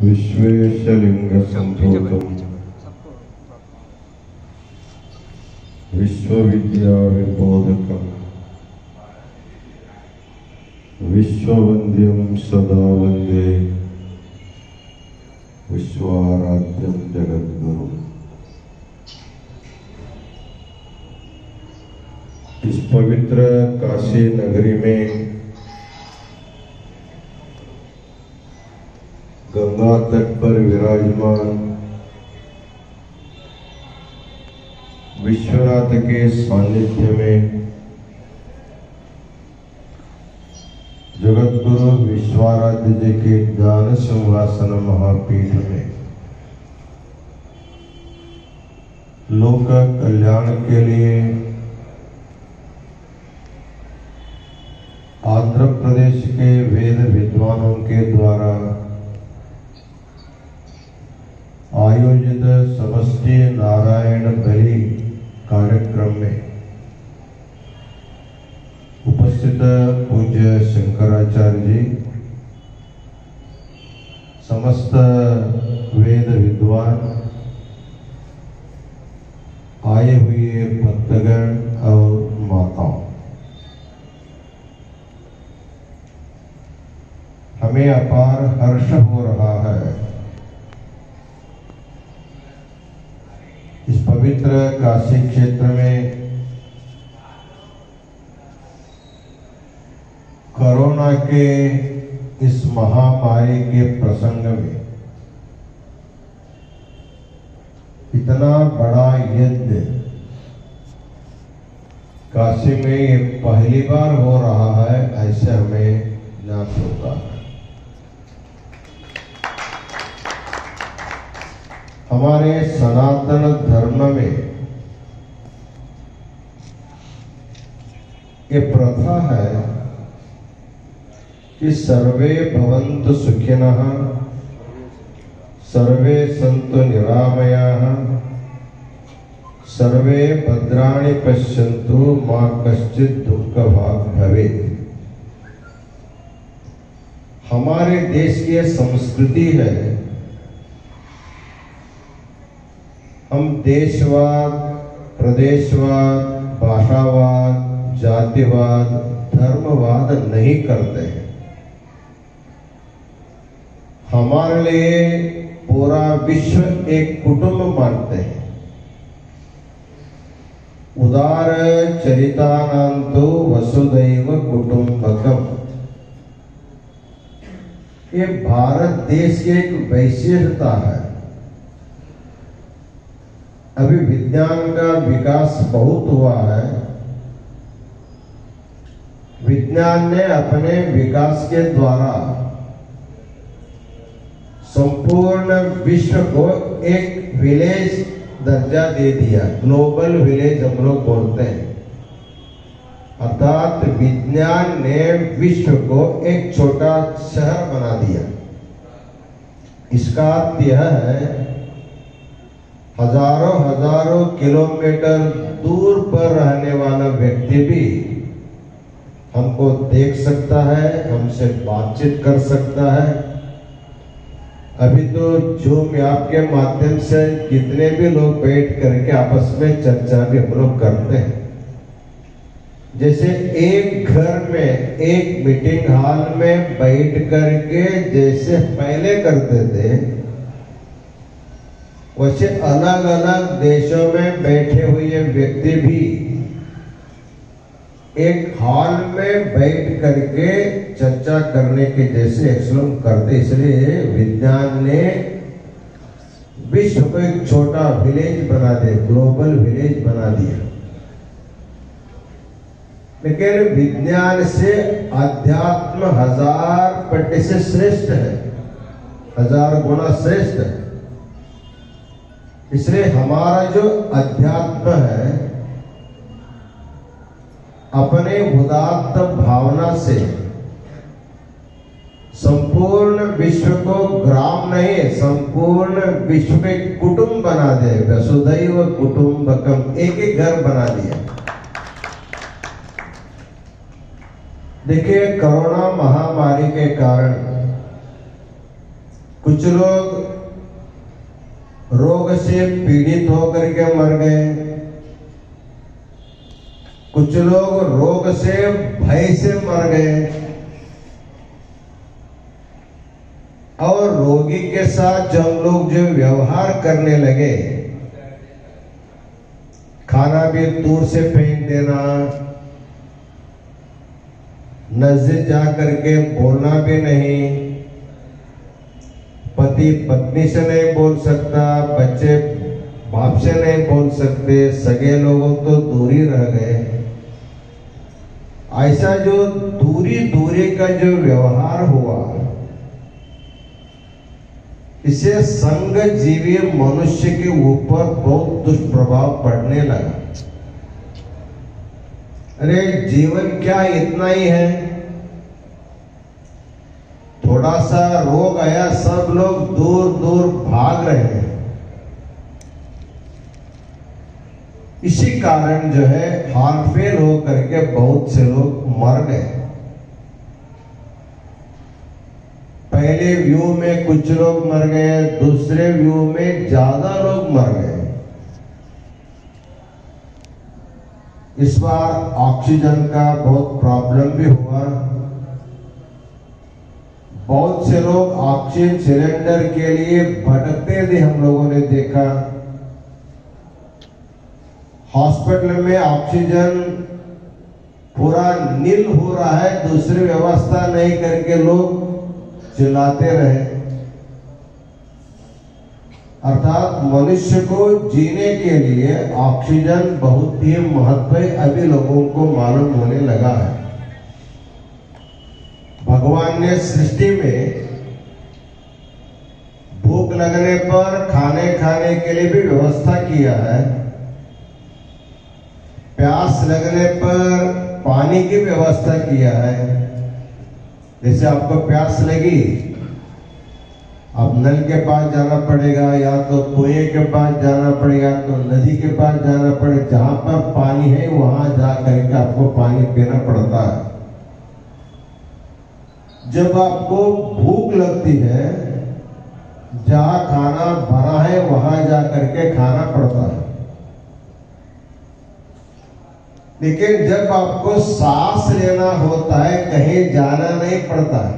विश्वेशलिंगसम्भूतं विश्वविद्याविबोधकं विश्ववन्द्यं सदा वन्दे विश्वाराध्यं जगद्गुरुम्। इस पवित्र काशी नगरी में गंगा तट पर विराजमान विश्वनाथ के सानिध्य में जगद्गुरु विश्वाराध्य जी के ज्ञान सिंहासन महापीठ में लोक कल्याण के लिए आंध्र प्रदेश के वेद विद्वानों के द्वारा आयोजित समष्टि नारायण बलि कार्यक्रम में उपस्थित पूज्य शंकराचार्य जी, समस्त वेद विद्वान, आए हुए भक्तगण और माताओं, हमें अपार हर्ष हो रहा है इस पवित्र काशी क्षेत्र में कोरोना के इस महामारी के प्रसंग में इतना बड़ा यज्ञ काशी में ये पहली बार हो रहा है, ऐसे हमें ज्ञात होता है। हमारे सनातन धर्म में ये प्रथा है कि सर्वे भवन्तु सुखिनः, सर्वे सन्तु निरामयाः, सर्वे भद्राणि पश्यन्तु मा कश्चित् दुःखभाग् भवेत्। हमारे देश की संस्कृति है, हम देशवाद, प्रदेशवाद, भाषावाद, जातिवाद, धर्मवाद नहीं करते हैं। हमारे लिए पूरा विश्व एक कुटुंब मानते हैं। उदार चरितानांतो वसुदैव कुटुंबकम, ये भारत देश की एक विशेषता है। अभी विज्ञान का विकास बहुत हुआ है। विज्ञान ने अपने विकास के द्वारा संपूर्ण विश्व को एक विलेज दर्जा दे दिया, ग्लोबल विलेज हम लोग बोलते हैं। अर्थात विज्ञान ने विश्व को एक छोटा शहर बना दिया। इसका अर्थ यह है, हजारों किलोमीटर दूर पर रहने वाला व्यक्ति भी हमको देख सकता है, हमसे बातचीत कर सकता है। अभी तो जूम ऐप के माध्यम से कितने भी लोग बैठ करके आपस में चर्चा भी हम लोग करते हैं। जैसे एक घर में, एक मीटिंग हॉल में बैठ करके जैसे पहले करते थे, वैसे अलग अलग देशों में बैठे हुए व्यक्ति भी एक हॉल में बैठ करके चर्चा करने के जैसे एक्सलम करते। इसलिए विज्ञान ने विश्व को एक छोटा विलेज बना दिया, ग्लोबल विलेज बना दिया। लेकिन विज्ञान से अध्यात्म 1000 पट्टी से श्रेष्ठ है, 1000 गुना श्रेष्ठ है। इसलिए हमारा जो अध्यात्म है, अपने उदात्त भावना से संपूर्ण विश्व को ग्राम नहीं, संपूर्ण विश्व के कुटुंब बना दे। वसुधैव कुटुंबकम, एक एक घर बना दिया। देखिए, कोरोना महामारी के कारण कुछ लोग रोग से पीड़ित होकर के मर गए, कुछ लोग रोग से भय से मर गए, और रोगी के साथ जब लोग जो व्यवहार करने लगे, खाना भी दूर से फेंक देना, नजदीक जा करके बोलना भी नहीं, पति पत्नी से नहीं बोल सकता, बच्चे बाप से नहीं बोल सकते, सगे लोगों तो दूरी रह गए। ऐसा जो दूरी का जो व्यवहार हुआ, इससे संग जीवी मनुष्य के ऊपर बहुत दुष्प्रभाव पड़ने लगा। अरे जीवन क्या इतना ही है, थोड़ा सा रोग आया सब लोग दूर दूर भाग रहे हैं। इसी कारण जो है हार्ट फेल हो करके बहुत से लोग मर गए। पहले व्यू में कुछ लोग मर गए, दूसरे व्यू में ज्यादा लोग मर गए। इस बार ऑक्सीजन का बहुत प्रॉब्लम भी हुआ। बहुत से लोग ऑक्सीजन सिलेंडर के लिए भटकते थे, हम लोगों ने देखा। हॉस्पिटल में ऑक्सीजन पूरा नील हो रहा है, दूसरी व्यवस्था नहीं करके लोग चिल्लाते रहे। अर्थात मनुष्य को जीने के लिए ऑक्सीजन बहुत ही महत्व अभी लोगों को मालूम होने लगा है। भगवान ने सृष्टि में भूख लगने पर खाने के लिए भी व्यवस्था किया है, प्यास लगने पर पानी की व्यवस्था किया है। जैसे आपको प्यास लगी, अब नल के पास जाना पड़ेगा, या तो कुएं के पास जाना पड़ेगा, तो नदी के पास जाना पड़ेगा। जहां पर पानी है वहां जा करके आपको पानी पीना पड़ता है। जब आपको भूख लगती है, जहां खाना भरा है वहां जा करके खाना पड़ता है। लेकिन जब आपको सांस लेना होता है, कहीं जाना नहीं पड़ता है।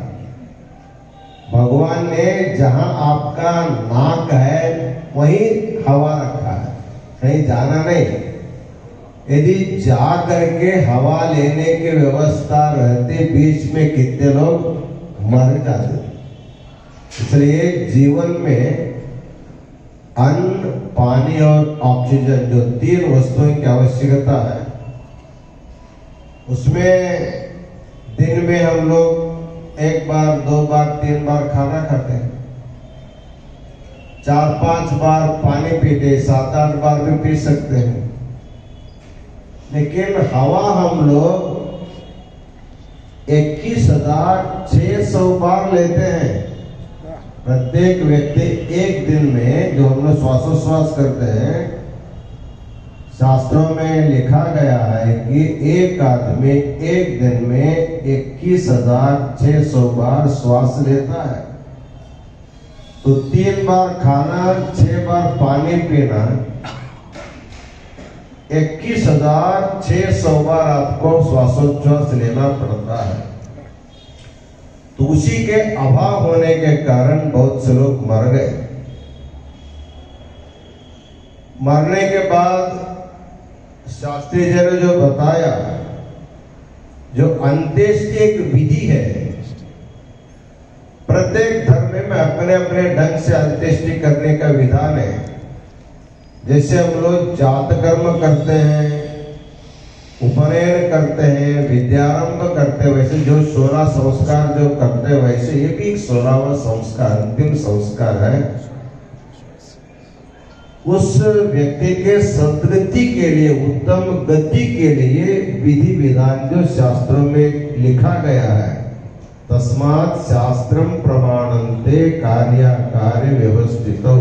भगवान ने जहां आपका नाक है वहीं हवा रखा है, कहीं जाना नहीं। यदि जा करके हवा लेने की व्यवस्था रहते, बीच में कितने लोग मर जाते। इसलिए जीवन में अन्न, पानी और ऑक्सीजन जो तीन वस्तुओं की आवश्यकता है, उसमें दिन में हम लोग 1 बार, 2 बार, 3 बार खाना खाते हैं, 4-5 बार पानी पीते, 7-8 बार भी पी सकते हैं। लेकिन हवा हम लोग 21,600 बार लेते हैं। प्रत्येक व्यक्ति एक दिन में जो हम लोग श्वासोश्वास करते हैं, शास्त्रों में लिखा गया है कि एक आदमी एक दिन में 21,600 बार श्वास लेता है। तो 3 बार खाना, 6 बार पानी पीना, 21,600 बार आपको श्वासोच्छ्वास लेना पड़ता है। तो उसी के अभाव होने के कारण बहुत से लोग मर गए। मरने के बाद शास्त्री जी ने जो बताया, जो अंत्येष्टि एक विधि है, प्रत्येक धर्म में अपने अपने ढंग से अंत्येष्टि करने का विधान है। जैसे हम लोग जात कर्म करते हैं, उपनयन करते हैं, विद्यारंभ करते हैं, वैसे जो 16 संस्कार जो करते हैं, वैसे ये भी 16वां संस्कार, अंतिम संस्कार है। उस व्यक्ति के सद्गति के लिए, उत्तम गति के लिए विधि विधान जो शास्त्रों में लिखा गया है। तस्मात् शास्त्रम प्रमाणन्ते कार्याकार्य व्यवस्थितौ।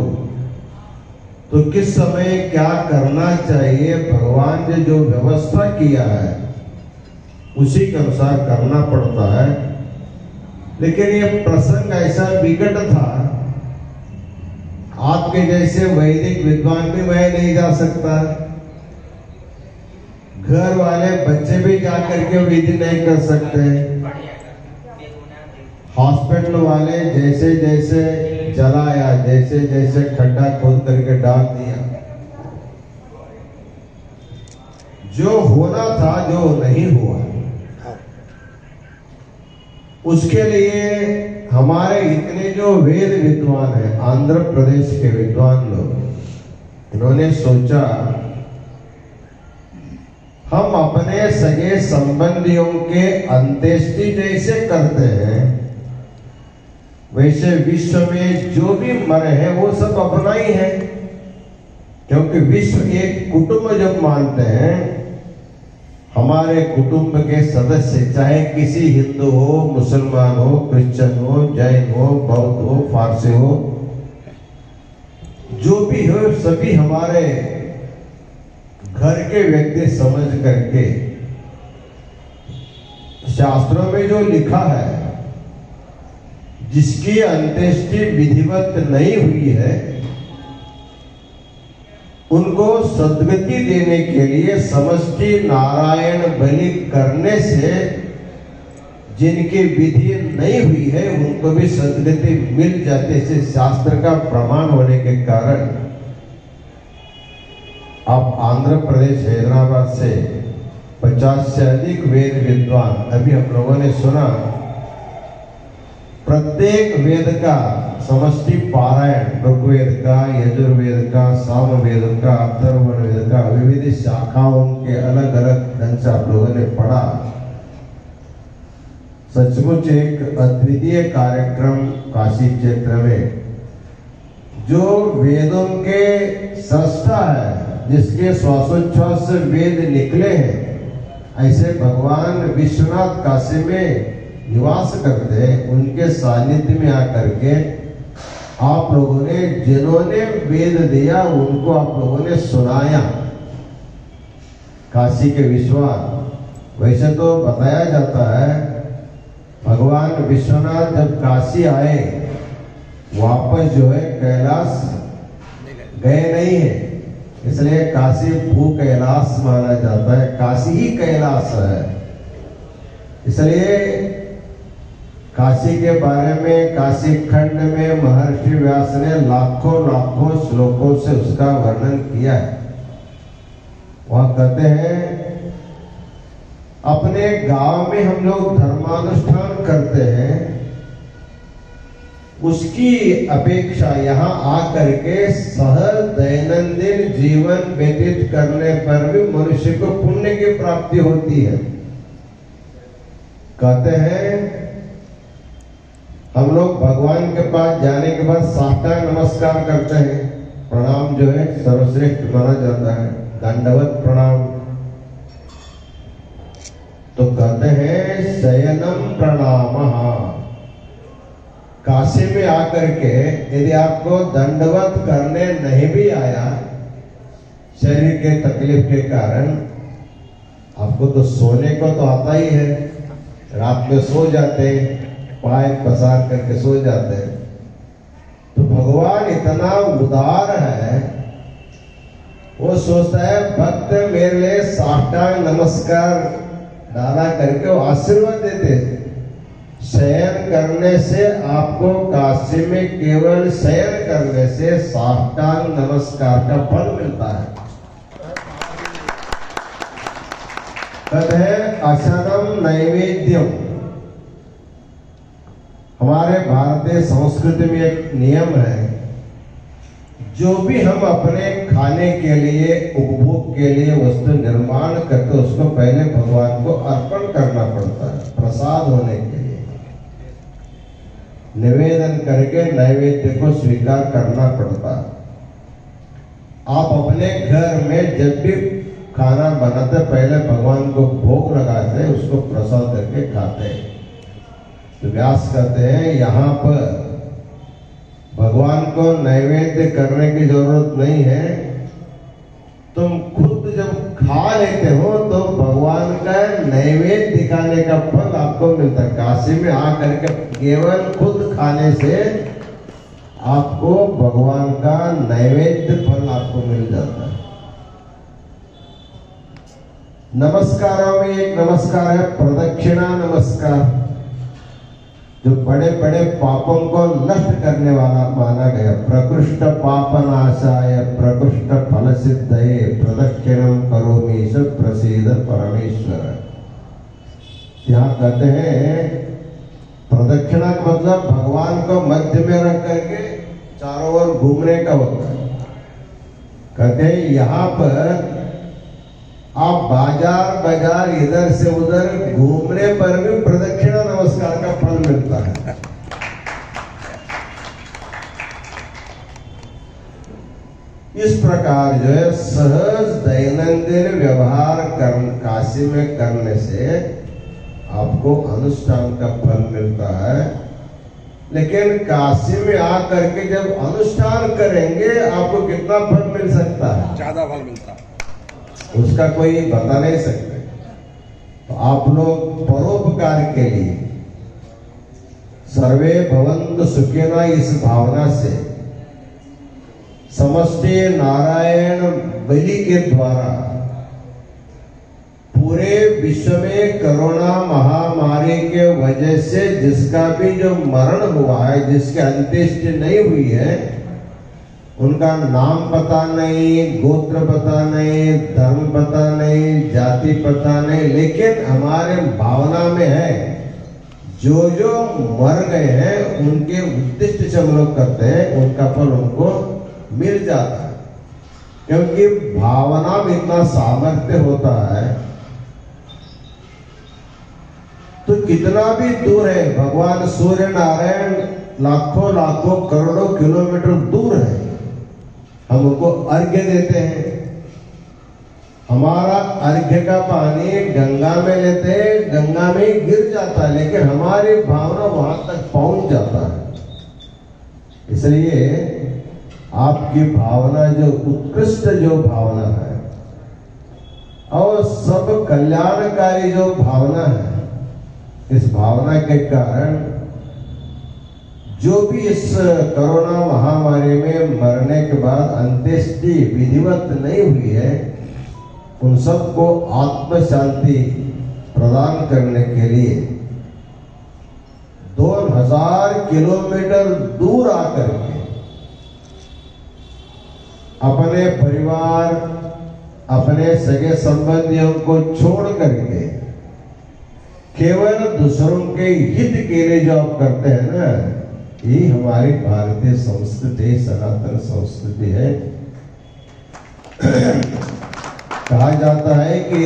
तो किस समय क्या करना चाहिए, भगवान ने जो व्यवस्था किया है उसी के अनुसार करना पड़ता है। लेकिन ये प्रसंग ऐसा विकट था आपके जैसे वैदिक विद्वान भी मैं नहीं जा सकता, घर वाले बच्चे भी जाकर के विधि नहीं कर सकते, हॉस्पिटल वाले जैसे जैसे जलाया, जैसे जैसे खड्डा खोद करके डाल दिया, जो होना था जो नहीं हुआ, उसके लिए हमारे इतने जो वेद विद्वान हैं, आंध्र प्रदेश के विद्वान लोग, इन्होंने सोचा हम अपने सगे संबंधियों के अंत्येष्टि जैसे करते हैं वैसे विश्व में जो भी मरे हैं वो सब अपना ही है, क्योंकि विश्व एक कुटुंब जब मानते हैं, हमारे कुटुंब के सदस्य चाहे किसी हिंदू हो, मुसलमान हो, क्रिश्चियन हो, जैन हो, बौद्ध हो, फारसी हो, जो भी हो, सभी हमारे घर के व्यक्ति समझ करके शास्त्रों में जो लिखा है, जिसकी अंत्येष्टि विधिवत नहीं हुई है उनको सद्गति देने के लिए समष्टि नारायण बलि करने से जिनकी विधि नहीं हुई है उनको भी सद्गति मिल जाती है। शास्त्र का प्रमाण होने के कारण आप आंध्र प्रदेश हैदराबाद से 50 से अधिक वेद विद्वान, अभी हम लोगों ने सुना, प्रत्येक वेद का समष्टि पारायण, ऋग्वेद का, यजुर्वेद का, सामवेद का, अथर्ववेद का, विविध शाखाओं के अलग अलग ढंग से आप लोगों ने पढ़ा। सचमुच एक अद्वितीय कार्यक्रम काशी क्षेत्र में, जो वेदों के सृष्टा है, जिसके श्वासोच्छ्वास से वेद निकले हैं, ऐसे भगवान विश्वनाथ काशी में निवास करते हैं। उनके सानिध्य में आकर के आप लोगों ने, जिन्होंने वेद दिया उनको आप लोगों ने सुनाया काशी के विश्वास। वैसे तो बताया जाता है भगवान विश्वनाथ जब काशी आए वापस जो है कैलाश गए नहीं है, इसलिए काशी भू कैलाश माना जाता है, काशी ही कैलाश है। इसलिए काशी के बारे में काशी खंड में महर्षि व्यास ने लाखों लाखों श्लोकों से उसका वर्णन किया है। वह कहते हैं अपने गांव में हम लोग धर्मानुष्ठान करते हैं, उसकी अपेक्षा यहाँ आकर के सहज दैनंदिन जीवन व्यतीत करने पर भी मनुष्य को पुण्य की प्राप्ति होती है। कहते हैं हम लोग भगवान के पास जाने के बाद साष्टांग नमस्कार करते हैं, प्रणाम जो है सर्वश्रेष्ठ माना जाता है, दंडवत प्रणाम। तो कहते हैं शयनम प्रणामः। काशी में आकर के यदि आपको दंडवत करने नहीं भी आया शरीर के तकलीफ के कारण, आपको तो सोने को तो आता ही है, रात में सो जाते हैं, पाय पसार करके सो जाते हैं। तो भगवान इतना उदार है, वो सोचता है भक्त मेरे लिए साष्टांग नमस्कार डाला करके वो आशीर्वाद देते। शयन करने से आपको काशी में केवल शयन करने से साष्टांग नमस्कार का फल मिलता है। कहते हैं अशनम नैवेद्यम। हमारे भारतीय संस्कृति में एक नियम है, जो भी हम अपने खाने के लिए, उपभोग के लिए वस्तु निर्माण करते उसको पहले भगवान को अर्पण करना पड़ता है, प्रसाद होने के लिए निवेदन करके नैवेद्य को स्वीकार करना पड़ता है। आप अपने घर में जब भी खाना बनाते पहले भगवान को भोग लगाते, उसको प्रसाद करके खाते हैं। तो व्यास कहते हैं यहाँ पर भगवान को नैवेद्य करने की जरूरत नहीं है, तुम खुद जब खा लेते हो तो भगवान का नैवेद्य दिखाने का फल आपको मिलता है। काशी में आकर के केवल खुद खाने से आपको भगवान का नैवेद्य फल आपको मिल जाता है। नमस्कारों में एक नमस्कार है प्रदक्षिणा नमस्कार, जो बड़े बड़े पापों को नष्ट करने वाला माना गया। प्रकृष्ट पापनाशाय प्रकृष्ट फल सिद्धये प्रदक्षिणम करोमीश प्रसीद परमेश्वर। यहाँ कहते हैं प्रदक्षिणा का मतलब भगवान को मध्य में रख करके चारों ओर घूमने का होता है। कहते हैं यहाँ पर आप बाजार बाजार इधर से उधर घूमने पर भी प्रदक्षिणा नमस्कार का फल मिलता है। इस प्रकार जो है सहज दैनंदिन व्यवहार काशी में करने से आपको अनुष्ठान का फल मिलता है। लेकिन काशी में आकर के जब अनुष्ठान करेंगे आपको कितना फल मिल सकता है? ज्यादा फल मिलता है, उसका कोई बता नहीं सकते। तो आप लोग परोपकार के लिए सर्वे भवन्तु सुखिनः इस भावना से समष्टि नारायण बलि के द्वारा पूरे विश्व में कोरोना महामारी के वजह से जिसका भी जो मरण हुआ है, जिसकी अंत्येष्टि नहीं हुई है, उनका नाम पता नहीं, गोत्र पता नहीं, धर्म पता नहीं, जाति पता नहीं, लेकिन हमारे भावना में है जो जो मर गए हैं उनके उद्दिष्ट से हम लोग करते हैं, उनका फल उनको मिल जाता है। क्योंकि भावना में इतना सामर्थ्य होता है। तो कितना भी दूर है, भगवान सूर्य नारायण लाखों लाखों करोड़ों किलोमीटर दूर है, हम उनको अर्घ्य देते हैं। हमारा अर्घ्य का पानी गंगा में लेते हैं, गंगा में ही गिर जाता है, लेकिन हमारी भावना वहां तक पहुंच जाता है। इसलिए आपकी भावना जो उत्कृष्ट जो भावना है और सब कल्याणकारी जो भावना है, इस भावना के कारण जो भी इस कोरोना महामारी में मरने के बाद अंत्येष्टि विधिवत नहीं हुई है, उन सबको आत्म शांति प्रदान करने के लिए 2000 किलोमीटर दूर आकर के अपने परिवार, अपने सगे संबंधियों को छोड़ करके केवल दूसरों के हित के लिए जो आप करते हैं ना, ये हमारी भारतीय संस्कृति, सनातन संस्कृति है। कहा जाता है कि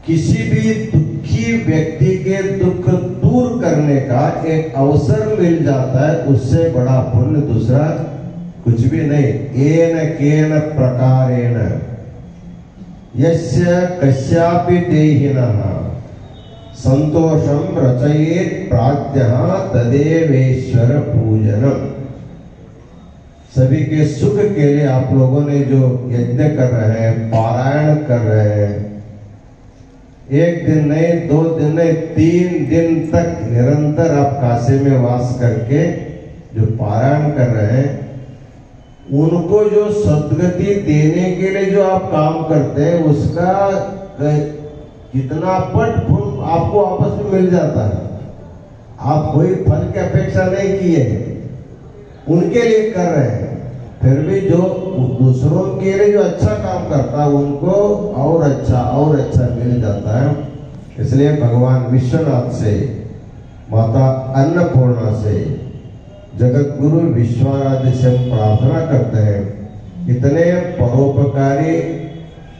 किसी भी दुखी व्यक्ति के दुख दूर करने का एक अवसर मिल जाता है, उससे बड़ा पुण्य दूसरा कुछ भी नहीं। येन केन प्रकारेण यस्य कस्यापि देहिनः संतोषम रचयेत प्राज्ञः तदेवेश्वर पूजनम। सभी के सुख के लिए आप लोगों ने जो यज्ञ कर रहे हैं, पारायण कर रहे हैं, एक दिन नहीं, 2 दिन नहीं, 3 दिन तक निरंतर आप काशी में वास करके जो पारायण कर रहे हैं, उनको जो सद्गति देने के लिए जो आप काम करते हैं, उसका कितना पट फल आपको आपस में मिल जाता है। आप कोई फल की अपेक्षा नहीं किए, उनके लिए कर रहे हैं, फिर भी जो दूसरों के लिए जो अच्छा काम करता है उनको और अच्छा मिल जाता है। इसलिए भगवान विश्वनाथ से, माता अन्नपूर्णा से, जगत गुरु विश्वाराध्य से हम प्रार्थना करते हैं, इतने परोपकारी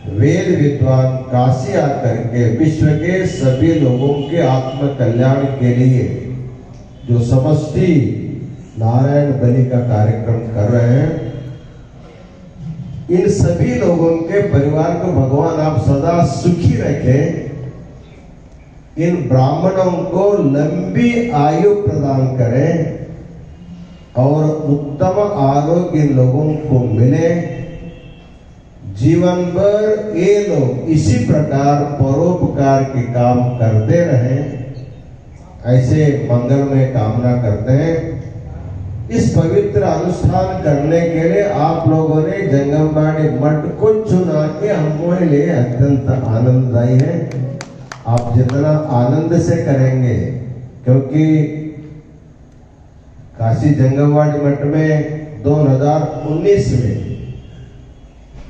वेद विद्वान काशी आकर के विश्व के सभी लोगों के आत्म कल्याण के लिए जो समष्टि नारायण बलि का कार्यक्रम कर रहे हैं, इन सभी लोगों के परिवार को भगवान आप सदा सुखी रखें। इन ब्राह्मणों को लंबी आयु प्रदान करें और उत्तम आरोग्य इन लोगों को मिले। जीवन भर ये लोग इसी प्रकार परोपकार के काम करते रहें, ऐसे मंगल में कामना करते हैं। इस पवित्र अनुष्ठान करने के लिए आप लोगों ने जंगमबाड़ी मठ को चुना के हमारे लिए अत्यंत आनंददायी है। आप जितना आनंद से करेंगे, क्योंकि काशी जंगमबाड़ी मठ में 2019 में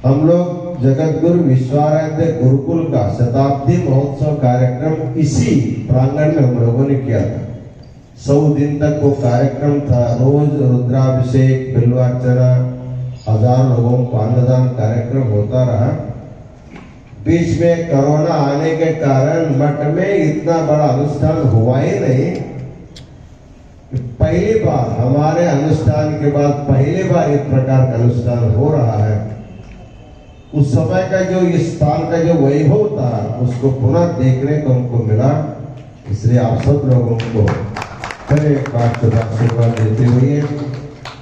हम लोग जगत गुरु विश्वाराध्य गुरुकुल का शताब्दी महोत्सव कार्यक्रम इसी प्रांगण में हम लोगों ने किया था। 100 दिन तक वो कार्यक्रम था। रोज रुद्राभिषेक, बिल्वार्चना, 1000 लोगों को अन्नदान कार्यक्रम होता रहा। बीच में कोरोना आने के कारण मठ में इतना बड़ा अनुष्ठान हुआ ही नहीं। पहली बार हमारे अनुष्ठान के बाद पहली बार इस प्रकार का अनुष्ठान हो रहा है। उस समय का जो इस स्थान का जो वैभव था उसको पुनः देखने को हमको मिला। इसलिए आप सब लोगों को फिर एक बार आशीर्वाद देते हुए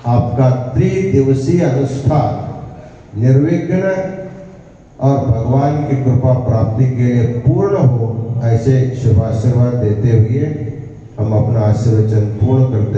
आपका 3 दिवसीय अनुष्ठान निर्विघ्न और भगवान की कृपा प्राप्ति के लिए पूर्ण हो, ऐसे शुभ आशीर्वाद देते हुए हम अपना आशीर्वचन पूर्ण करते